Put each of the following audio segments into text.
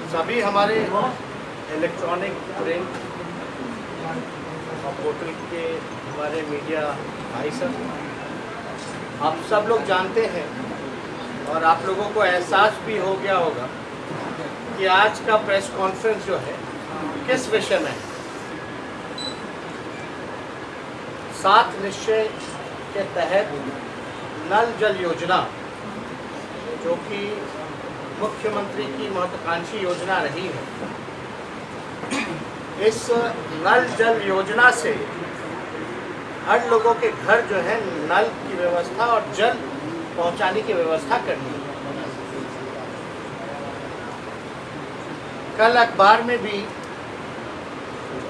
सभी हमारे electronic print और पोर्टल के हमारे मीडिया भाई सब, आप सब लोग जानते हैं और आप लोगों को एहसास भी हो गया होगा कि आज का प्रेस कॉन्फ्रेंस जो है किस विषय में है। 7 निश्चय के तहत नल जल योजना, जो कि मुख्यमंत्री की महत्वाकांक्षी योजना रही है, इस नल जल योजना से हर लोगों के घर जो है नल की व्यवस्था और जल पहुंचाने की व्यवस्था करनी है। कल अखबार में भी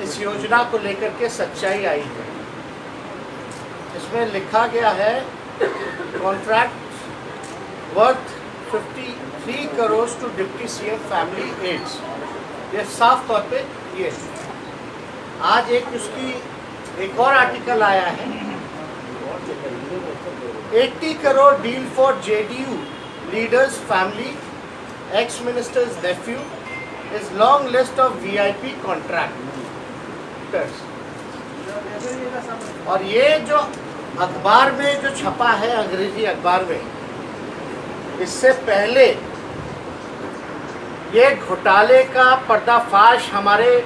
इस योजना को लेकर के सच्चाई आई है। इसमें लिखा गया है contract worth 53 crore to deputy CM family aides. ये साफ तौर पे ये आज एक और आर्टिकल आया है, 80 crore deal for JDU leaders family ex ministers nephew is long list of VIP contractors. और ये जो अखबार में जो छपा है, अंग्रेजी अखबार में, इससे पहले ये घोटाले का पर्दाफाश हमारे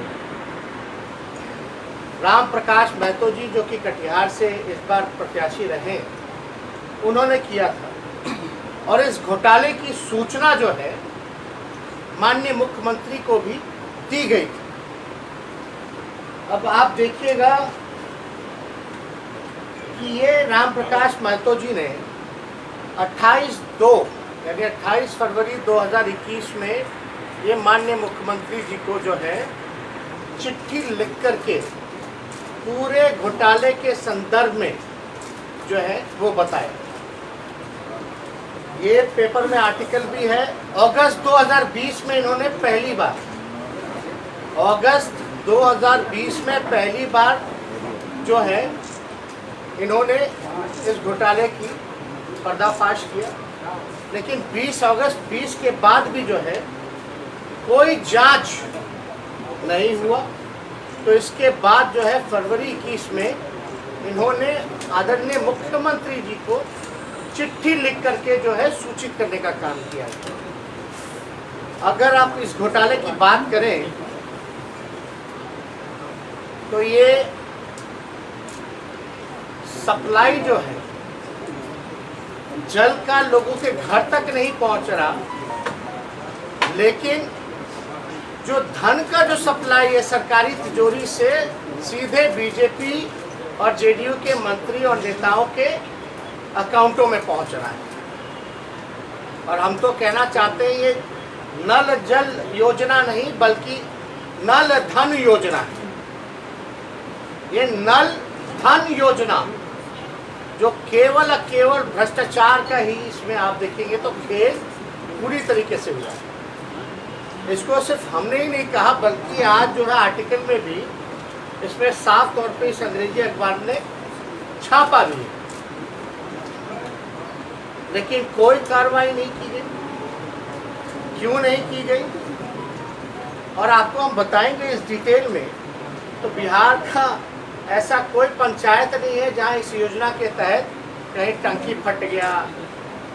राम प्रकाश महतो जी, जो कि कटिहार से इस बार प्रत्याशी रहे, उन्होंने किया था। और इस घोटाले की सूचना जो है माननीय मुख्यमंत्री को भी दी गई थी। अब आप देखिएगा कि ये राम प्रकाश महतो जी ने 28 फरवरी 2021 में ये माननीय मुख्यमंत्री जी को जो है चिट्ठी लिख करके पूरे घोटाले के संदर्भ में जो है वो बताया। ये पेपर में आर्टिकल भी है। अगस्त 2020 में इन्होंने पहली बार, अगस्त 2020 में पहली बार जो है इन्होंने इस घोटाले की पर्दाफाश किया, लेकिन 20 अगस्त 20 के बाद भी जो है कोई जांच नहीं हुआ। तो इसके बाद जो है फरवरी 21 में इन्होंने आदरणीय मुख्यमंत्री जी को चिट्ठी लिख करके जो है सूचित करने का काम किया। अगर आप इस घोटाले की बात करें तो ये सप्लाई जो है जल का लोगों के घर तक नहीं पहुंच रहा, लेकिन जो धन का जो सप्लाई है सरकारी तिजोरी से सीधे बीजेपी और जेडीयू के मंत्री और नेताओं के अकाउंटों में पहुंच रहा है। और हम तो कहना चाहते हैं ये नल जल योजना नहीं बल्कि नल धन योजना है। ये नल धन योजना जो केवल भ्रष्टाचार का ही, इसमें आप देखेंगे तो खेल पूरी तरीके से हुआ है। इसको सिर्फ हमने ही नहीं कहा बल्कि आज जो है आर्टिकल में भी इसमें साफ तौर पे इस अंग्रेजी अखबार ने छापा भी है, लेकिन कोई कार्रवाई नहीं की गई। क्यों नहीं की गई और आपको हम बताएंगे इस डिटेल में। तो बिहार का ऐसा कोई पंचायत नहीं है जहां इस योजना के तहत कहीं टंकी फट गया,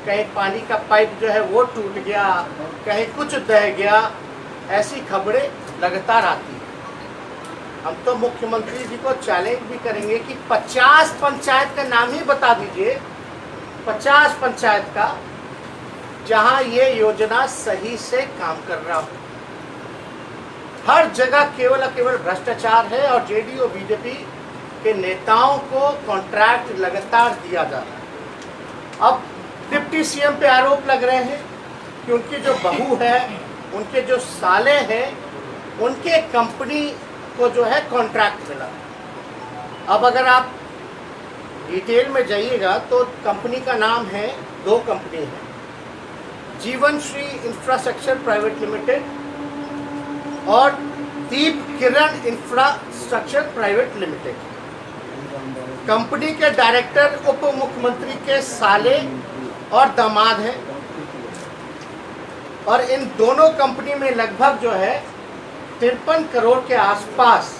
कहीं पानी का पाइप जो है वो टूट गया, कहीं कुछ दह गया। ऐसी खबरें लगातार आती हैं। हम तो मुख्यमंत्री जी को चैलेंज भी करेंगे कि 50 पंचायत का नाम ही बता दीजिए, 50 पंचायत का जहां ये योजना सही से काम कर रहा हो। हर जगह केवल भ्रष्टाचार है और जेडीयू बीजेपी के नेताओं को कॉन्ट्रैक्ट लगातार दिया जा रहा है। अब डिप्टी सीएम पे आरोप लग रहे हैं कि उनकी जो बहू है, उनके जो साले हैं, उनके कंपनी को जो है कॉन्ट्रैक्ट मिला। अब अगर आप डिटेल में जाइएगा तो कंपनी का नाम है, 2 कंपनी है, जीवन श्री इंफ्रास्ट्रक्चर प्राइवेट लिमिटेड और दीप किरण इंफ्रास्ट्रक्चर प्राइवेट लिमिटेड। कंपनी के डायरेक्टर उप मुख्यमंत्री के साले और दामाद हैं। और इन दोनों कंपनी में लगभग जो है 53 करोड़ के आसपास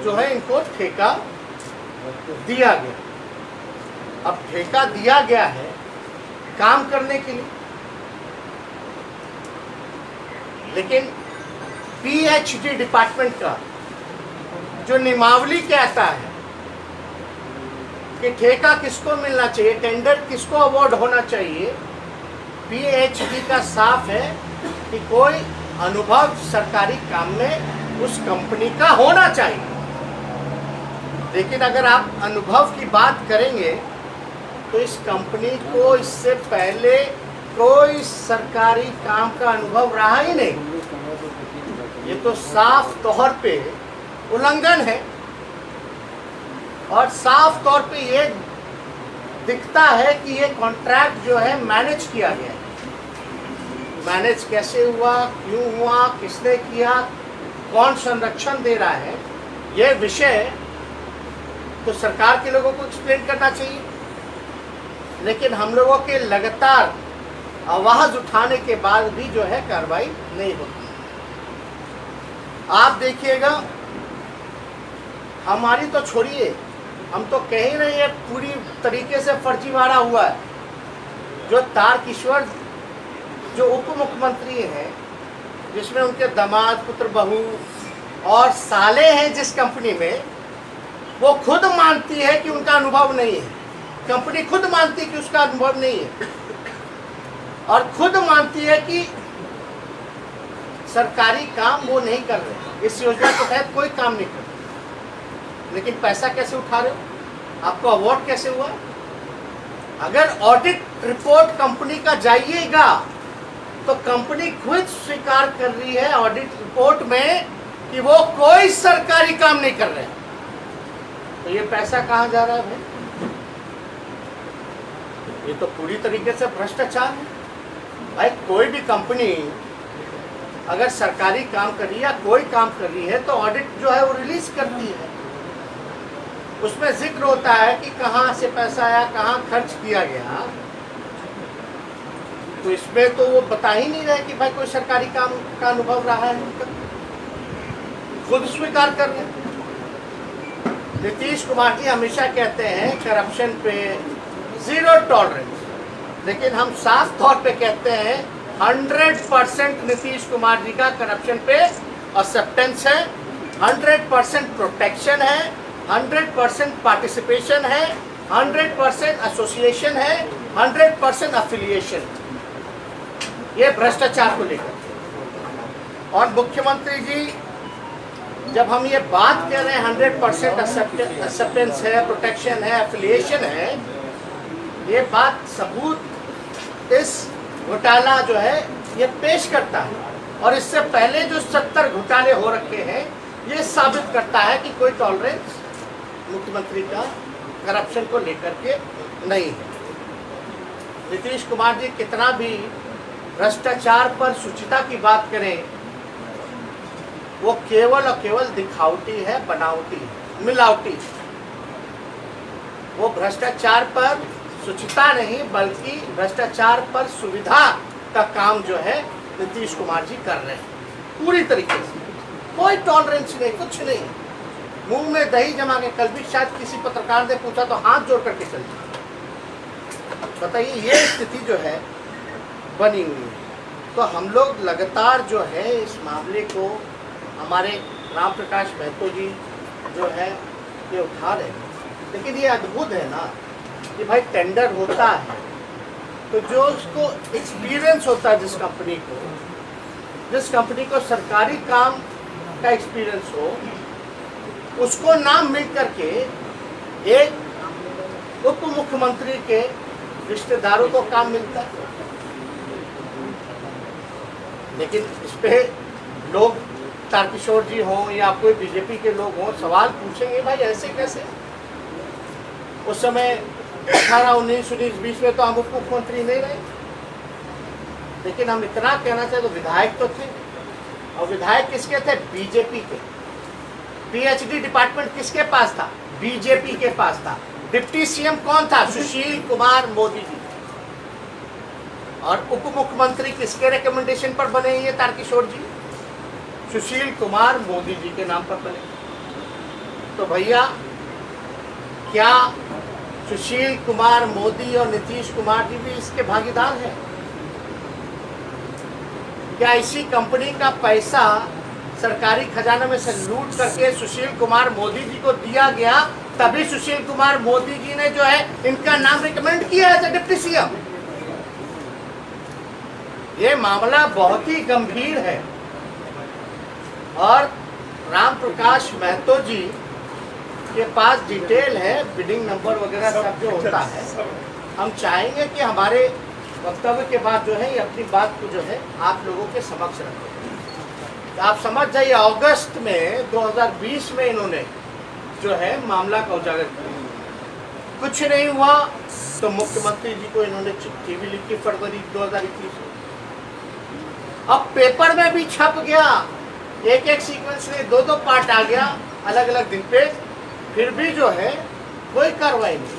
जो है इनको ठेका दिया गया। अब ठेका दिया गया है काम करने के लिए, लेकिन पीएचडी डिपार्टमेंट का जो नियमावली कहता है कि ठेका किसको मिलना चाहिए, टेंडर किसको अवार्ड होना चाहिए, पीएचडी का साफ है कि कोई अनुभव सरकारी काम में उस कंपनी का होना चाहिए। लेकिन अगर आप अनुभव की बात करेंगे तो इस कंपनी को इससे पहले कोई सरकारी काम का अनुभव रहा ही नहीं। ये तो साफ तौर पे उल्लंघन है और साफ तौर पे ये दिखता है कि ये कॉन्ट्रैक्ट जो है मैनेज किया गया है। मैनेज कैसे हुआ, क्यों हुआ, किसने किया, कौन संरक्षण दे रहा है, ये विषय तो सरकार के लोगों को एक्सप्लेन करना चाहिए। लेकिन हम लोगों के लगातार आवाज उठाने के बाद भी जो है कार्रवाई नहीं होती। आप देखिएगा, हमारी तो छोड़िए, हम तो कह ही रहे हैं पूरी तरीके से फर्जीवाड़ा हुआ है। जो तारकिशोर जो उप मुख्यमंत्री हैं, जिसमें उनके दामाद, पुत्र, बहू और साले हैं जिस कंपनी में, वो खुद मानती है कि उनका अनुभव नहीं है। कंपनी खुद मानती है कि उसका अनुभव नहीं है और खुद मानती है कि सरकारी काम वो नहीं कर रहे, इस योजना के तहत कोई काम नहीं कर रहे। लेकिन पैसा कैसे उठा रहे हो, आपको अवार्ड कैसे हुआ? अगर ऑडिट रिपोर्ट कंपनी का जाइएगा तो कंपनी खुद स्वीकार कर रही है ऑडिट रिपोर्ट में कि वो कोई सरकारी काम नहीं कर रहे। तो ये पैसा कहाँ जा रहा है भाई? ये तो पूरी तरीके से भ्रष्टाचार है भाई। कोई भी कंपनी अगर सरकारी काम कर रही है या कोई काम कर रही है तो ऑडिट जो है वो रिलीज करती है। उसमें जिक्र होता है कि कहाँ से पैसा आया, कहाँ खर्च किया गया। तो इसमें तो वो बता ही नहीं रहे कि भाई कोई सरकारी काम का अनुभव रहा है उनका, खुद स्वीकार कर रहे। नीतीश कुमार जी हमेशा कहते हैं करप्शन पे जीरो टॉलरेंस, लेकिन हम साफ तौर पे कहते हैं 100% नीतीश कुमार जी का करप्शन पे एक्सेप्टेंस है, 100% प्रोटेक्शन है, 100% पार्टिसिपेशन है, 100% एसोसिएशन है, 100% अफिलिएशन। ये भ्रष्टाचार को लेकर। और मुख्यमंत्री जी जब हम ये बात कह रहे हैं 100% एक्सेप्टेंस है, प्रोटेक्शन है, एफिलिएशन है, ये बात सबूत इस घोटाला जो है ये पेश करता है। और इससे पहले जो 70 घोटाले हो रखे हैं ये साबित करता है कि कोई टॉलरेंस मुख्यमंत्री का करप्शन को लेकर के नहीं है। नीतीश कुमार जी कितना भी भ्रष्टाचार पर शुचिता की बात करें, वो केवल और केवल दिखावटी है, बनावटी है, मिलावटी। वो भ्रष्टाचार पर शुचिता नहीं बल्कि भ्रष्टाचार पर सुविधा का काम जो है नीतीश कुमार जी कर रहे हैं पूरी तरीके से। कोई टॉलरेंस नहीं, कुछ नहीं, मुंह में दही जमा के। कल भी शायद किसी पत्रकार ने पूछा तो हाथ जोड़ करके चल जाए। बताइए, ये स्थिति जो है बनी हुई है। तो हम लोग लगातार जो है इस मामले को, हमारे राम प्रकाश महतो जी जो है ये उठा रहे हैं। लेकिन ये अद्भुत है ना कि भाई टेंडर होता है तो जो उसको एक्सपीरियंस होता है, जिस कंपनी को सरकारी काम का एक्सपीरियंस हो, उसको नाम मिल करके एक उप मुख्यमंत्री के रिश्तेदारों को काम मिलता है। लेकिन इस पे लोग, तारकिशोर जी हों या कोई बीजेपी के लोग हों, सवाल पूछेंगे भाई ऐसे कैसे। उस समय 18, 19, 20 में तो हम उप मुख्यमंत्री नहीं रहे। लेकिन हम इतना कहना चाहे तो विधायक तो थे, और विधायक किसके थे? बीजेपी के। पीएचडी डिपार्टमेंट किसके पास था? बीजेपी के पास था। डिप्टी सीएम कौन था? सुशील कुमार मोदी जी। और उप मुख्यमंत्री किसके रिकमेंडेशन पर बने ये तारकिशोर जी? सुशील कुमार मोदी जी के नाम पर बने। तो भैया क्या सुशील कुमार मोदी और नीतीश कुमार जी भी इसके भागीदार हैं? क्या इसी कंपनी का पैसा सरकारी खजाना में से लूट करके सुशील कुमार मोदी जी को दिया गया, तभी सुशील कुमार मोदी जी ने जो है इनका नाम रिकमेंड किया है डिप्टी सीएम? ये मामला बहुत ही गंभीर है और राम प्रकाश महतो जी के पास डिटेल है, बिडिंग नंबर वगैरह सब जो होता है। हम चाहेंगे कि हमारे वक्तव्य के बाद जो है ये अपनी बात को जो है आप लोगों के समक्ष रखें। तो आप समझ जाइए अगस्त में 2020 में इन्होंने जो है मामला का उजागर किया, कुछ नहीं हुआ तो मुख्यमंत्री जी को इन्होंने चिट्ठी भी लिखी फरवरी 2021 में। अब पेपर में भी छप गया, एक एक सीक्वेंस में दो पार्ट आ गया अलग अलग दिन पे, फिर भी जो है कोई कार्रवाई नहीं।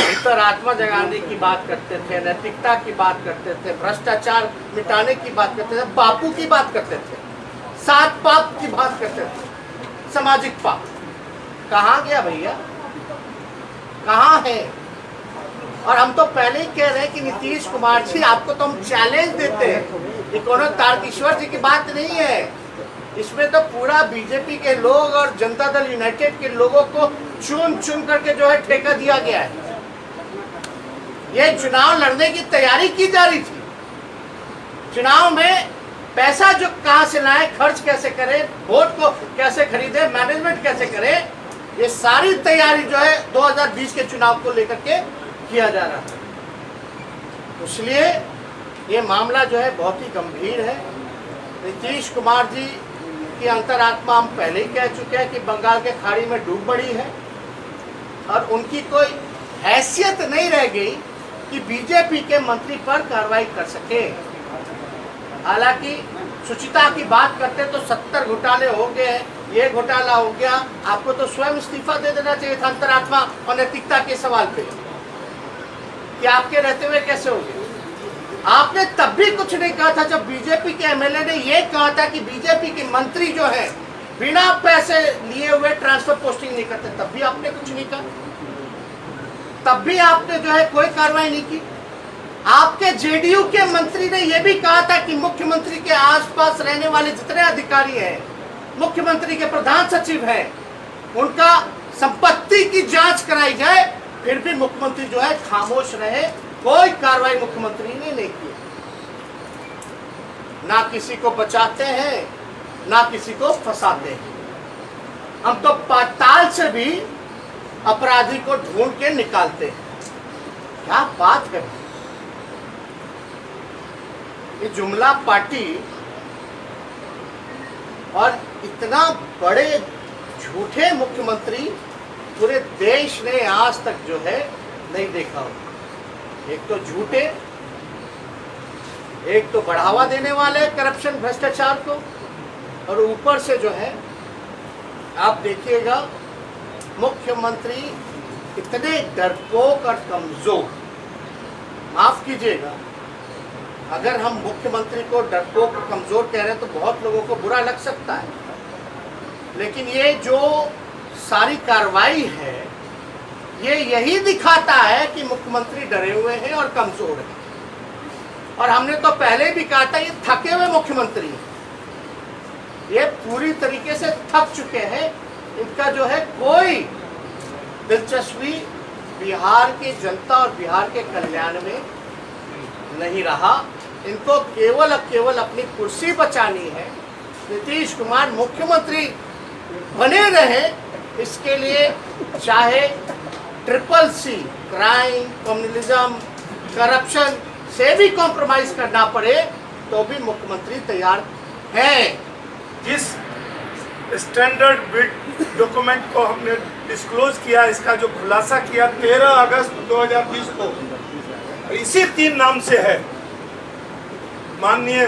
अंतरात्मा जगाने की बात करते थे, नैतिकता की बात करते थे, भ्रष्टाचार मिटाने की बात करते थे, बापू की बात करते थे, 7 पाप की बात करते थे, सामाजिक पाप। कहाँ गया भैया, कहाँ है? और हम तो पहले ही कह रहे हैं कि नीतीश कुमार जी आपको तो हम चैलेंज देते हैं, ये कोनो तारकिशोर जी की बात नहीं है, इसमें तो पूरा बीजेपी के लोग और जनता दल यूनाइटेड के लोगों को चुन चुन करके जो है ठेका दिया गया है। ये चुनाव लड़ने की तैयारी की जा रही थी, चुनाव में पैसा जो कहां से लाए, खर्च कैसे करें, वोट को कैसे खरीदे, मैनेजमेंट कैसे करें, ये सारी तैयारी जो है 2020 के चुनाव को लेकर के किया जा रहा है। इसलिए ये मामला जो है बहुत ही गंभीर है। नीतीश कुमार जी की अंतरात्मा हम पहले ही कह चुके हैं कि बंगाल के खाड़ी में डूब पड़ी है और उनकी कोई हैसियत नहीं रह गई कि बीजेपी के मंत्री पर कार्रवाई कर सके। हालांकि सुचिता की बात करते तो 70 घोटाले हो गए, ये घोटाला हो गया, आपको तो स्वयं इस्तीफा दे देना चाहिए था अंतरात्मा और नैतिकता के सवाल पे कि आपके रहते हुए कैसे हो गए। आपने तब भी कुछ नहीं कहा था जब बीजेपी के एमएलए ने यह कहा था कि बीजेपी के मंत्री जो है बिना पैसे लिए हुए ट्रांसफर पोस्टिंग नहीं करते, तब भी आपने कुछ नहीं कहा, तब भी आपने जो है कोई कार्रवाई नहीं की। आपके जेडीयू के मंत्री ने यह भी कहा था कि मुख्यमंत्री के आसपास रहने वाले जितने अधिकारी हैं, मुख्यमंत्री के प्रधान सचिव हैं, उनका संपत्ति की जांच कराई जाए, फिर भी मुख्यमंत्री जो है खामोश रहे, कोई कार्रवाई मुख्यमंत्री ने नहीं की। ना किसी को बचाते हैं ना किसी को फंसाते हैं। हम तो पाताल से भी अपराधी को ढूंढ के निकालते हैं। क्या बात है, ये जुमला पार्टी और इतना बड़े झूठे मुख्यमंत्री पूरे देश ने आज तक जो है नहीं देखा हो। एक तो झूठे, एक तो बढ़ावा देने वाले करप्शन भ्रष्टाचार को, और ऊपर से जो है आप देखिएगा मुख्यमंत्री इतने डरपोक और कमजोर। माफ कीजिएगा, अगर हम मुख्यमंत्री को डरपोक और कमजोर कह रहे हैं तो बहुत लोगों को बुरा लग सकता है, लेकिन ये जो सारी कार्रवाई है ये यही दिखाता है कि मुख्यमंत्री डरे हुए हैं और कमजोर हैं। और हमने तो पहले भी कहा था ये थके हुए मुख्यमंत्री हैं, ये पूरी तरीके से थक चुके हैं। इनका जो है कोई दिलचस्पी बिहार की जनता और बिहार के कल्याण में नहीं रहा। इनको केवल और केवल अपनी कुर्सी बचानी है, नीतीश कुमार मुख्यमंत्री बने रहे, इसके लिए चाहे CCC क्राइम, कम्युनलिज्म, करप्शन से भी कॉम्प्रोमाइज करना पड़े तो भी मुख्यमंत्री तैयार है। जिस स्टैंडर्ड बिड डॉक्यूमेंट को हमने डिस्क्लोज किया, इसका जो खुलासा किया 13 अगस्त 2020 को, इसी 3 नाम से है। माननीय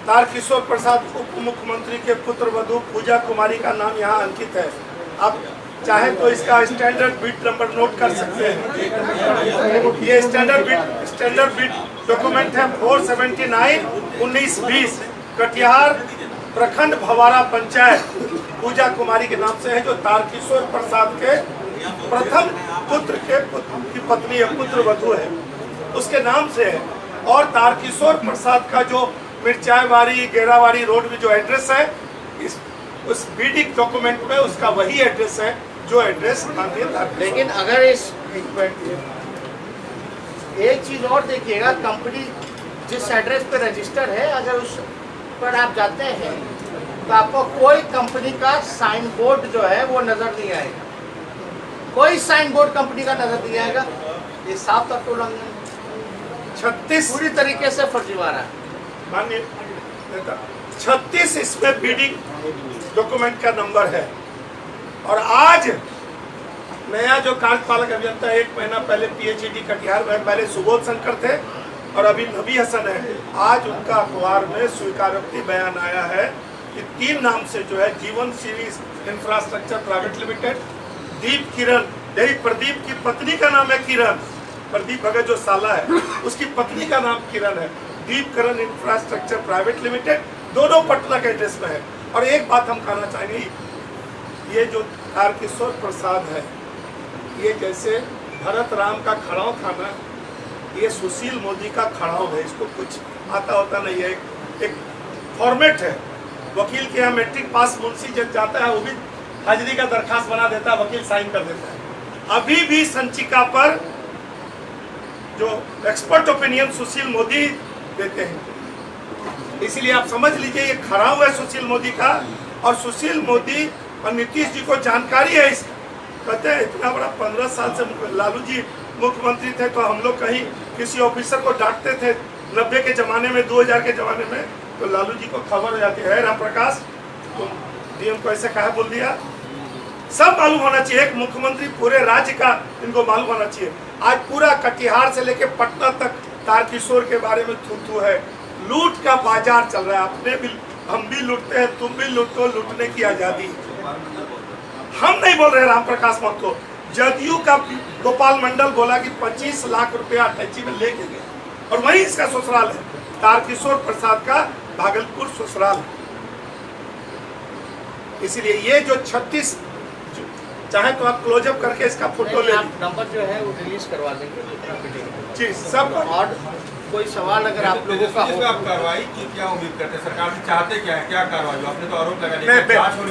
तारकिशोर प्रसाद उप मुख्यमंत्री के पुत्र वधू पूजा कुमारी का नाम यहाँ अंकित है। अब चाहे तो इसका स्टैंडर्ड बिट नंबर नोट कर सकते हैं। ये स्टैंडर्ड बिट डॉक्यूमेंट है 479/1920 कटिहार प्रखंड भवारा पंचायत पूजा कुमारी के नाम से है, जो तारकिशोर प्रसाद के प्रथम पुत्र की पत्नी या पुत्र वधू है, उसके नाम से है। और तारकिशोर प्रसाद का जो मिर्चाईवाड़ी गेरावाड़ी रोड में जो एड्रेस है, उस बीडी डॉक्यूमेंट में उसका वही एड्रेस है जो एड्रेस माननीय था। लेकिन अगर एक चीज और देखिएगा, कंपनी जिस एड्रेस पे रजिस्टर है, अगर उस पर आप जाते हैं तो आपको कोई कंपनी का साइन बोर्ड जो है वो नजर नहीं आएगा, कोई साइन बोर्ड कंपनी का नजर नहीं आएगा। ये साफ तौर पर उल्लंघन 36 पूरी तरीके से फर्जीवाड़ा है। माननीय 36 इसमें बीडी डॉक्यूमेंट का नंबर है। और आज नया जो कार्यपालक अभियंता 1 महीना पहले पीएचडी कटिहार में, पहले सुबोध शंकर थे और अभी नबी हसन है। आज उनका अखबार में स्वीकारोक्ति बयान आया है कि 3 नाम से जो है जीवन सीरीज इंफ्रास्ट्रक्चर प्राइवेट लिमिटेड, दीप किरण, यही प्रदीप की पत्नी का नाम है किरण, प्रदीप भगत जो साला है उसकी पत्नी का नाम किरण है, दीप किरण इंफ्रास्ट्रक्चर प्राइवेट लिमिटेड, दोनों पटना के एड्रेस में है। और एक बात हम कहना चाहेंगे, ये जो तारकिशोर प्रसाद है, ये जैसे भरत राम का खड़ाव था ना, ये सुशील मोदी का खड़ाव है। इसको कुछ आता होता नहीं है, एक फॉर्मेट है। वकील के यहाँ मैट्रिक पास मुंशी जब जाता है वो भी हाजिरी का दरखास्त बना देता है, वकील साइन कर देता है। अभी भी संचिका पर जो एक्सपर्ट ओपिनियन सुशील मोदी देते हैं, इसलिए आप समझ लीजिए ये खड़ाव है सुशील मोदी का। और सुशील मोदी और नीतीश जी को जानकारी है इस, कहते हैं इतना बड़ा 15 साल से लालू जी मुख्यमंत्री थे, तो हम लोग कहीं किसी ऑफिसर को डांटते थे 90 के ज़माने में, 2000 के ज़माने में, तो लालू जी को खबर हो जाती है राम प्रकाश तुम डीएम को ऐसे कहा बोल दिया। सब मालूम होना चाहिए, एक मुख्यमंत्री पूरे राज्य का इनको मालूम होना चाहिए। आज पूरा कटिहार से लेकर पटना तक तारकिशोर के बारे में थू है। लूट का बाजार चल रहा है, अपने भी हम भी लूटते हैं, तुम भी लूटो, लूटने की आज़ादी। हम नहीं बोल रहे राम प्रकाश महतो, जदयू का गोपाल मंडल बोला कि 25 लाख रुपया अटैची में लेके गए, और वही इसका ससुराल है। तारकिशोर प्रसाद का भागलपुर ससुराल है। इसलिए ये जो 36, चाहे तो आप क्लोजअप करके इसका फोटो ले, नंबर जो है वो रिलीज करवा देंगे जी सब। और कोई सवाल अगर आप लोगों का हो, आप कार्रवाई की क्या उम्मीद करते हैं? सरकार से चाहते क्या है, क्या कार्रवाई? आपने तो आरोप लगा,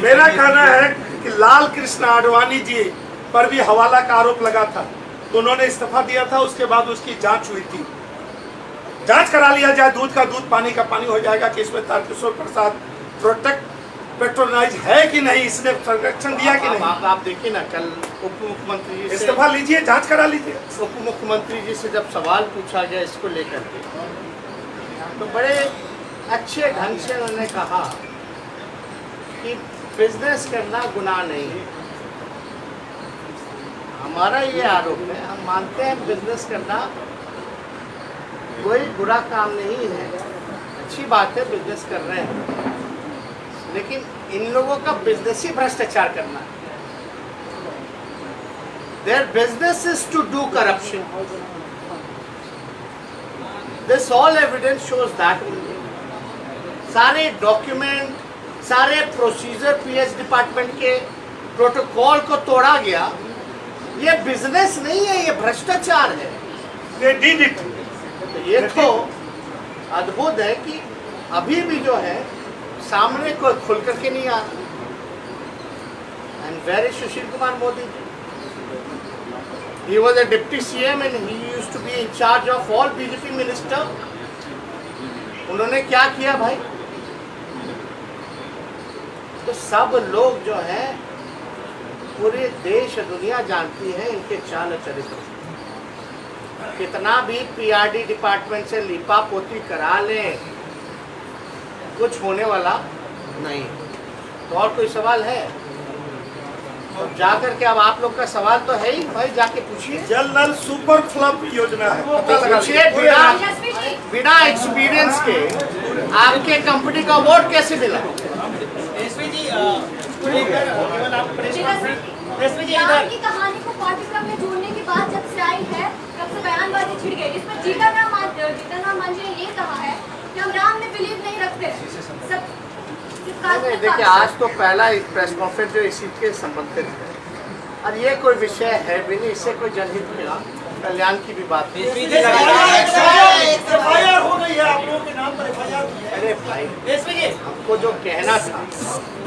मेरा कहना है कि लाल कृष्ण आडवाणी जी पर भी हवाला का आरोप लगा था, तो उन्होंने इस्तीफा दिया था, उसके बाद उसकी जांच हुई थी। जांच करा लिया जाए, दूध का दूध पानी का पानी हो जाएगा कि इसमें तारकिशोर प्रसाद पेट्रोनाइज है कि नहीं, इसने संरक्षण दिया कि नहीं। आप देखिए ना, कल उप मुख्यमंत्री जी से, इस्तीफा लीजिए, जांच करा लीजिए। उप मुख्यमंत्री जी से जब सवाल पूछा गया इसको लेकर के, तो बड़े अच्छे ढंग से उन्होंने कहा कि बिजनेस करना गुनाह नहीं है। हमारा ये आरोप है, हम मानते हैं बिजनेस करना कोई बुरा काम नहीं है, अच्छी बात है, बिजनेस कर रहे हैं, लेकिन इन लोगों का बिजनेस ही भ्रष्टाचार करना है। Their business is to do corruption. This all evidence shows that only. सारे डॉक्यूमेंट, सारे प्रोसीजर पीएच डिपार्टमेंट के प्रोटोकॉल को तोड़ा गया। ये बिजनेस नहीं है, ये भ्रष्टाचार है। They did it. तो ये तो अद्भुत है कि अभी भी जो है सामने कोई खुल करके नहीं आ रहा। And where is Sushil Kumar Modi? He was a deputy CM and he used to be in charge of all BJP minister. उन्होंने क्या किया भाई? तो सब लोग जो है पूरे देश दुनिया जानती है इनके चाल चरित्र। कितना भी पीआरडी डिपार्टमेंट से लिपा पोती करा लें, कुछ होने वाला नहीं। तो और कोई सवाल है तो जाकर के, अब आप लोग का सवाल तो है ही भाई, जाके पूछिए। जल नल सुपर फ्लप योजना है, पता लगा पूछिए। बिना एक्सपीरियंस के आपके कंपनी का वोट कैसे मिला? एसपी जी, केवल आप प्रेस कॉन्फ्रेंस राम की कहानी को पाठ्यक्रम में जोड़ने की बात जब से आई है तब से बयानबाजी छिड़ गई। इसमें जीतन राम मांझी ने ये कहा है कि हम राम में बिलीव नहीं रखते हैं। सब नहीं, देखिए आज तो पहला प्रेस कॉन्फ्रेंस जो इसी के संबंधित है और ये कोई विषय है भी नहीं, इससे कोई जनहित के कल्याण की भी बात नहीं। FIR हो गई है, आप लोगों के नाम पर FIR हुई है। अरे भाई हमको जो कहना था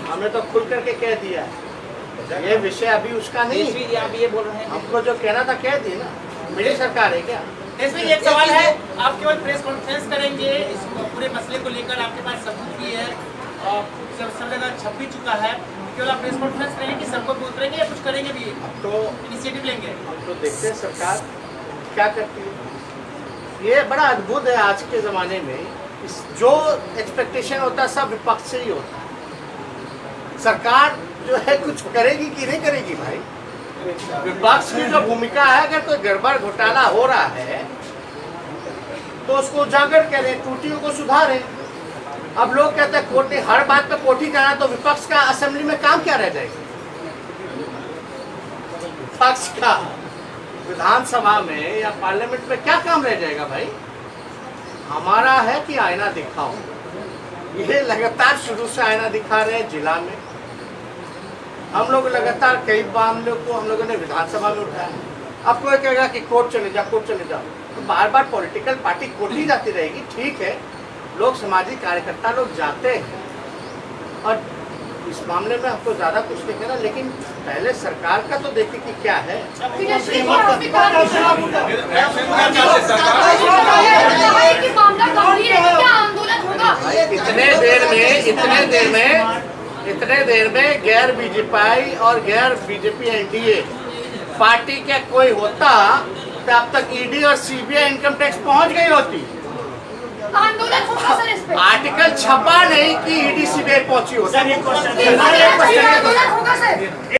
हमने तो खुल करके कह दिया है, ये विषय अभी उसका नहीं है। आप ये बोल रहे हैं। हमको जो कहना था कह दिए ना, मेरी सरकार है क्या? इसमें एक सवाल है, आप केवल प्रेस कॉन्फ्रेंस करेंगे इस पूरे मसले को लेकर, आपके पास सबूत भी है और सब जगह छप भी चुका है, केवल आप प्रेस कॉन्फ्रेंस करेंगे कि सबको उतरेंगे या कुछ करेंगे भी, तो इनिशिएटिव लेंगे? हम तो देखते हैं सरकार क्या करती है। ये बड़ा अद्भुत है आज के ज़माने में, जो एक्सपेक्टेशन होता है सब विपक्ष से ही होता है। सरकार जो है कुछ करेगी कि नहीं करेगी भाई? विपक्ष की जो भूमिका है, अगर कोई गड़बड़ घोटाला हो रहा है तो उसको उजागर करें, त्रुटियों को सुधारें। अब लोग कहते हैं कोर्ट ने हर बात पे कोर्ट ही जाना, तो विपक्ष का असेंबली में काम क्या रह जाएगा? विपक्ष का विधानसभा में या पार्लियामेंट में क्या काम रह जाएगा भाई? हमारा है कि आईना दिखाओ, ये लगातार शुरू से आईना दिखा रहे हैं जिला में। हम लोग लगातार कई मामलों को हम लोगों ने विधानसभा में उठाया। अब कोई कहेगा कि कोर्ट चले जाओ, कोर्ट चले जाओ, तो बार बार पॉलिटिकल पार्टी कोर्ट ही जाती रहेगी। ठीक है, लोग सामाजिक कार्यकर्ता लोग जाते हैं और इस मामले में हमको ज़्यादा कुछ नहीं कहना, लेकिन पहले सरकार का तो देखिए कि क्या है। इतने देर में गैर बीजेपी और गैर बीजेपी एनडीए पार्टी के कोई होता तो अब तक ईडी और सीबीआई इनकम टैक्स पहुंच गई होती। आंदोलन होगा सर इस पे। आर्टिकल छपा नहीं कि ईडी सीबीआई पहुंची होती। आंदोलन होगा सर।